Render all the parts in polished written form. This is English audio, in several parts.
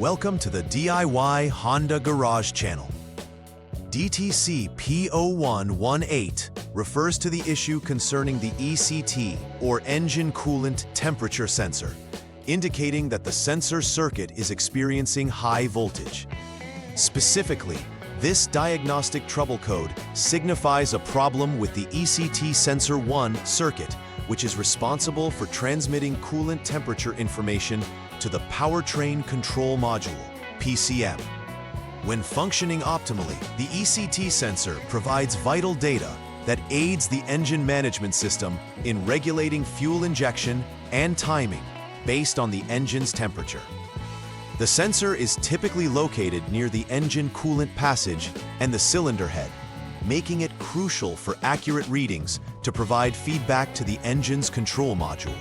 Welcome to the DIY Honda Garage channel. DTC P0118 refers to the issue concerning the ECT, or Engine Coolant Temperature sensor, indicating that the sensor circuit is experiencing high voltage. Specifically, this diagnostic trouble code signifies a problem with the ECT Sensor 1 circuit, which is responsible for transmitting coolant temperature information to the Powertrain Control Module, PCM. When functioning optimally, the ECT sensor provides vital data that aids the engine management system in regulating fuel injection and timing based on the engine's temperature. The sensor is typically located near the engine coolant passage and the cylinder head, making it crucial for accurate readings to provide feedback to the engine's control module.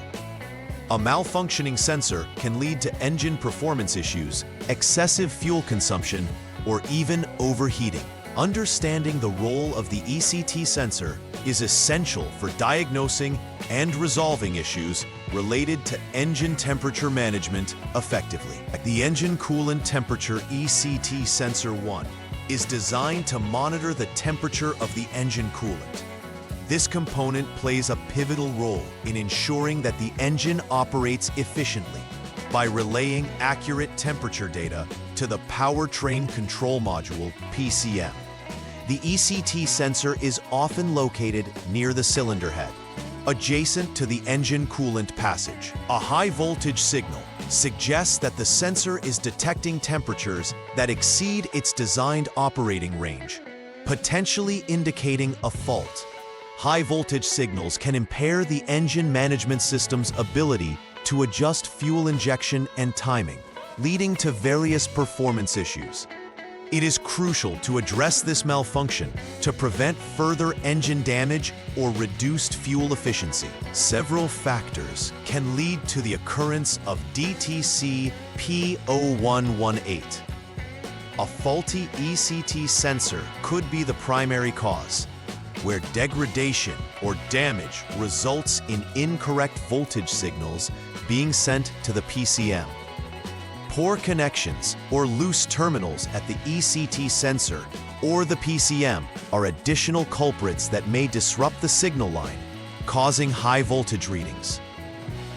A malfunctioning sensor can lead to engine performance issues, excessive fuel consumption, or even overheating. Understanding the role of the ECT sensor is essential for diagnosing and resolving issues related to engine temperature management effectively. The Engine Coolant Temperature ECT Sensor 1 is designed to monitor the temperature of the engine coolant. This component plays a pivotal role in ensuring that the engine operates efficiently by relaying accurate temperature data to the Powertrain Control Module, PCM. The ECT sensor is often located near the cylinder head, adjacent to the engine coolant passage. A high voltage signal suggests that the sensor is detecting temperatures that exceed its designed operating range, potentially indicating a fault. High voltage signals can impair the engine management system's ability to adjust fuel injection and timing, leading to various performance issues. It is crucial to address this malfunction to prevent further engine damage or reduced fuel efficiency. Several factors can lead to the occurrence of DTC P0118. A faulty ECT sensor could be the primary cause, where degradation or damage results in incorrect voltage signals being sent to the PCM. Poor connections or loose terminals at the ECT sensor or the PCM are additional culprits that may disrupt the signal line, causing high voltage readings.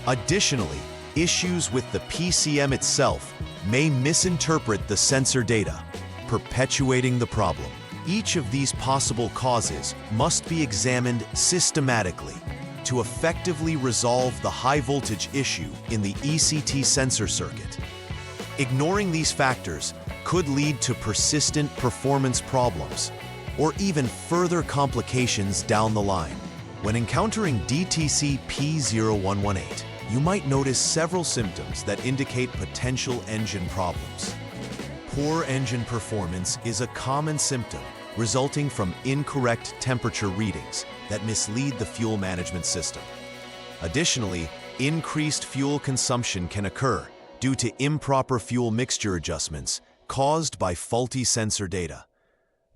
Additionally, issues with the PCM itself may misinterpret the sensor data, perpetuating the problem. Each of these possible causes must be examined systematically to effectively resolve the high voltage issue in the ECT sensor circuit. Ignoring these factors could lead to persistent performance problems or even further complications down the line. When encountering DTC P0118, you might notice several symptoms that indicate potential engine problems. Poor engine performance is a common symptom resulting from incorrect temperature readings that mislead the fuel management system. Additionally, increased fuel consumption can occur due to improper fuel mixture adjustments caused by faulty sensor data.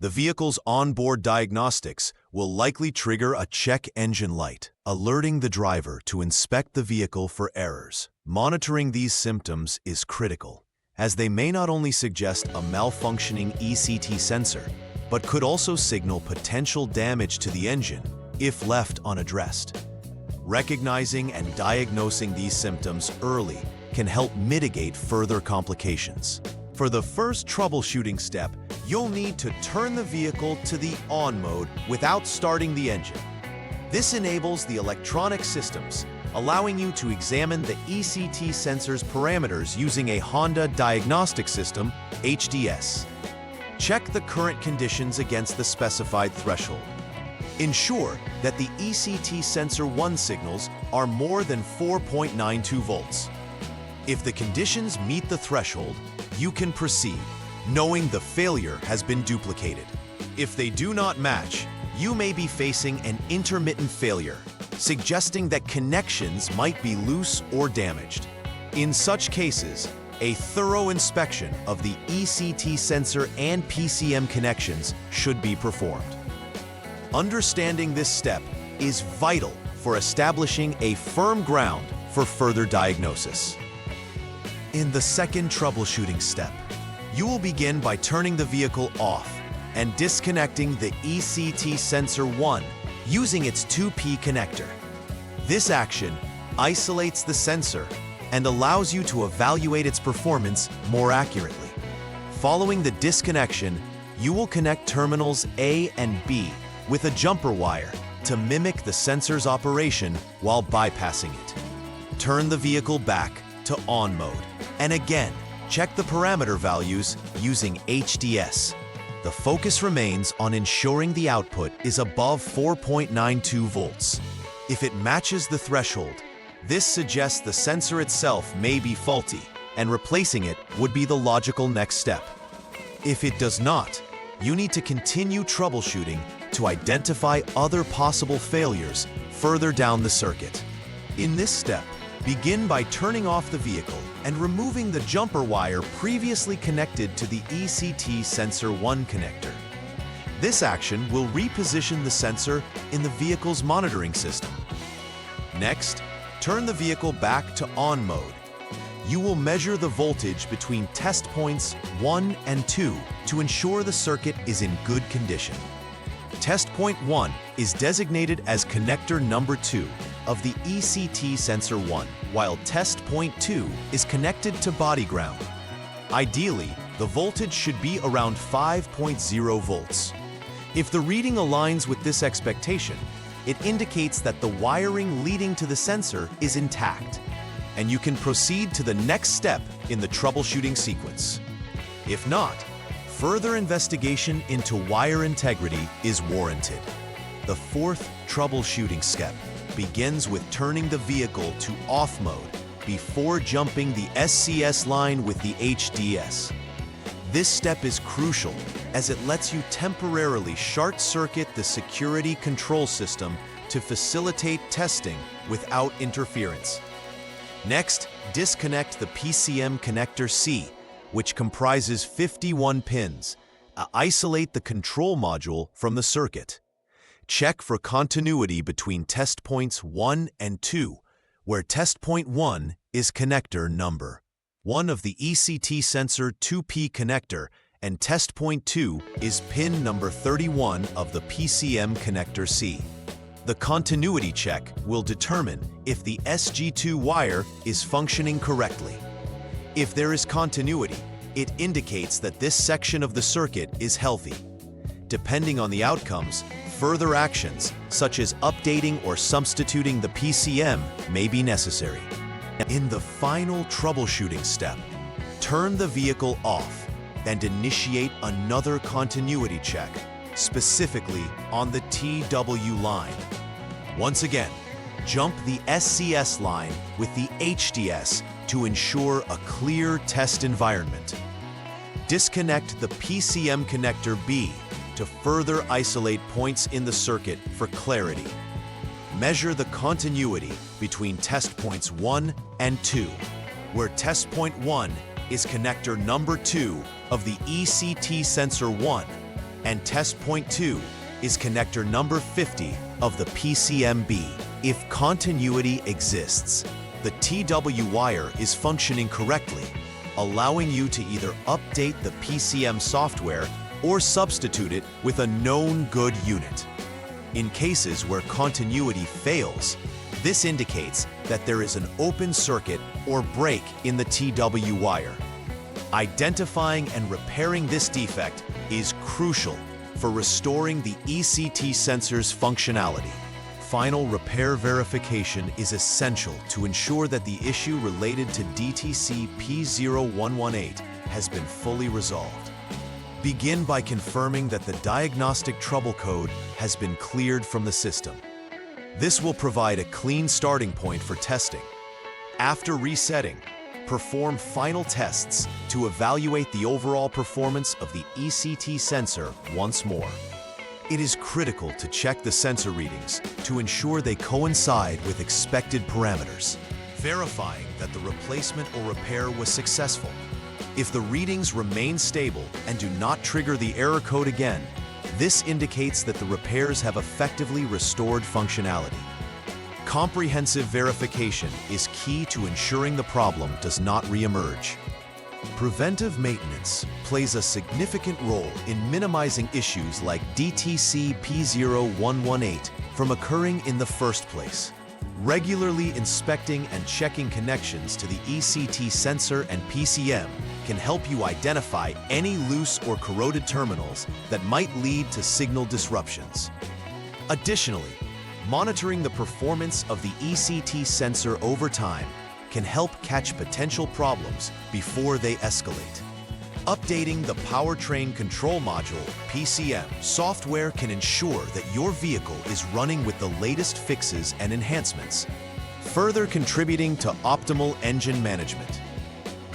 The vehicle's onboard diagnostics will likely trigger a check engine light, alerting the driver to inspect the vehicle for errors. Monitoring these symptoms is critical, as they may not only suggest a malfunctioning ECT sensor, but could also signal potential damage to the engine if left unaddressed. Recognizing and diagnosing these symptoms early can help mitigate further complications. For the first troubleshooting step, you'll need to turn the vehicle to the on mode without starting the engine. This enables the electronic systems, allowing you to examine the ECT sensor's parameters using a Honda Diagnostics System, HDS. Check the current conditions against the specified threshold. Ensure that the ECT Sensor 1 signals are more than 4.92 volts. If the conditions meet the threshold, you can proceed, knowing the failure has been duplicated. If they do not match, you may be facing an intermittent failure, suggesting that connections might be loose or damaged. In such cases, a thorough inspection of the ECT sensor and PCM connections should be performed. Understanding this step is vital for establishing a firm ground for further diagnosis. In the second troubleshooting step, you will begin by turning the vehicle off and disconnecting the ECT sensor 1 using its 2P connector. This action isolates the sensor and allows you to evaluate its performance more accurately. Following the disconnection, you will connect terminals A and B with a jumper wire to mimic the sensor's operation while bypassing it. Turn the vehicle back to on mode, and again, check the parameter values using HDS. The focus remains on ensuring the output is above 4.92 volts. If it matches the threshold, this suggests the sensor itself may be faulty, and replacing it would be the logical next step. If it does not, you need to continue troubleshooting to identify other possible failures further down the circuit. In this step, begin by turning off the vehicle and removing the jumper wire previously connected to the ECT sensor 1 connector. This action will reposition the sensor in the vehicle's monitoring system. Next, turn the vehicle back to on mode. You will measure the voltage between test points 1 and 2 to ensure the circuit is in good condition. Test point 1 is designated as connector number 2 of the ECT sensor 1, while test point 2 is connected to body ground. Ideally, the voltage should be around 5.0 volts. If the reading aligns with this expectation, it indicates that the wiring leading to the sensor is intact, and you can proceed to the next step in the troubleshooting sequence. If not, further investigation into wire integrity is warranted. The fourth troubleshooting step begins with turning the vehicle to off mode before jumping the SCS line with the HDS. This step is crucial as it lets you temporarily short-circuit the security control system to facilitate testing without interference. Next, disconnect the PCM connector C, which comprises 51 pins. Isolate the control module from the circuit. Check for continuity between test points 1 and 2, where test point 1 is connector number 1 of the ECT sensor 2P connector, and test point 2 is pin number 31 of the PCM connector C. The continuity check will determine if the SG2 wire is functioning correctly. If there is continuity, it indicates that this section of the circuit is healthy. Depending on the outcomes, further actions, such as updating or substituting the PCM, may be necessary. In the final troubleshooting step, turn the vehicle off and initiate another continuity check, specifically on the TW line. Once again, jump the SCS line with the HDS to ensure a clear test environment. Disconnect the PCM connector B to further isolate points in the circuit for clarity. Measure the continuity between test points 1 and 2, where test point 1 is connector number 2 of the ECT sensor 1, and test point 2 is connector number 50 of the PCM-B. If continuity exists, the TW wire is functioning correctly, allowing you to either update the PCM software or substitute it with a known good unit. In cases where continuity fails, this indicates that there is an open circuit or break in the TW wire. Identifying and repairing this defect is crucial for restoring the ECT sensor's functionality. Final repair verification is essential to ensure that the issue related to DTC P0118 has been fully resolved. Begin by confirming that the diagnostic trouble code has been cleared from the system. This will provide a clean starting point for testing. After resetting, perform final tests to evaluate the overall performance of the ECT sensor once more. It is critical to check the sensor readings to ensure they coincide with expected parameters, verifying that the replacement or repair was successful. If the readings remain stable and do not trigger the error code again, this indicates that the repairs have effectively restored functionality. Comprehensive verification is key to ensuring the problem does not reemerge. Preventive maintenance plays a significant role in minimizing issues like DTC P0118 from occurring in the first place. Regularly inspecting and checking connections to the ECT sensor and PCM can help you identify any loose or corroded terminals that might lead to signal disruptions. Additionally, monitoring the performance of the ECT sensor over time can help catch potential problems before they escalate. Updating the Powertrain Control Module (PCM) software can ensure that your vehicle is running with the latest fixes and enhancements, further contributing to optimal engine management.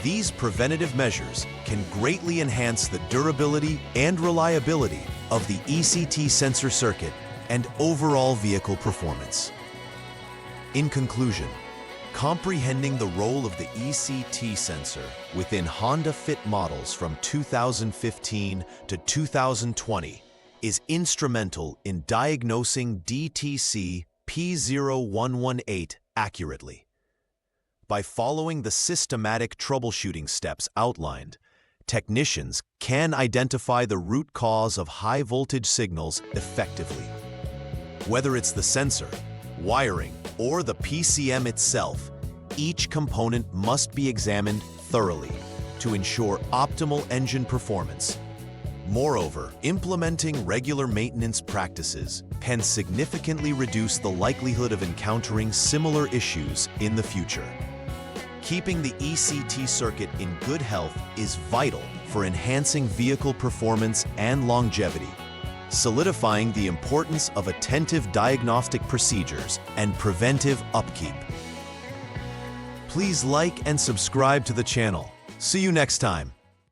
These preventative measures can greatly enhance the durability and reliability of the ECT sensor circuit and overall vehicle performance. In conclusion, comprehending the role of the ECT sensor within Honda Fit models from 2015 to 2020 is instrumental in diagnosing DTC P0118 accurately. By following the systematic troubleshooting steps outlined, technicians can identify the root cause of high-voltage signals effectively. Whether it's the sensor, wiring, or the PCM itself, each component must be examined thoroughly to ensure optimal engine performance. Moreover, implementing regular maintenance practices can significantly reduce the likelihood of encountering similar issues in the future. Keeping the ECT circuit in good health is vital for enhancing vehicle performance and longevity, solidifying the importance of attentive diagnostic procedures and preventive upkeep. Please like and subscribe to the channel. See you next time.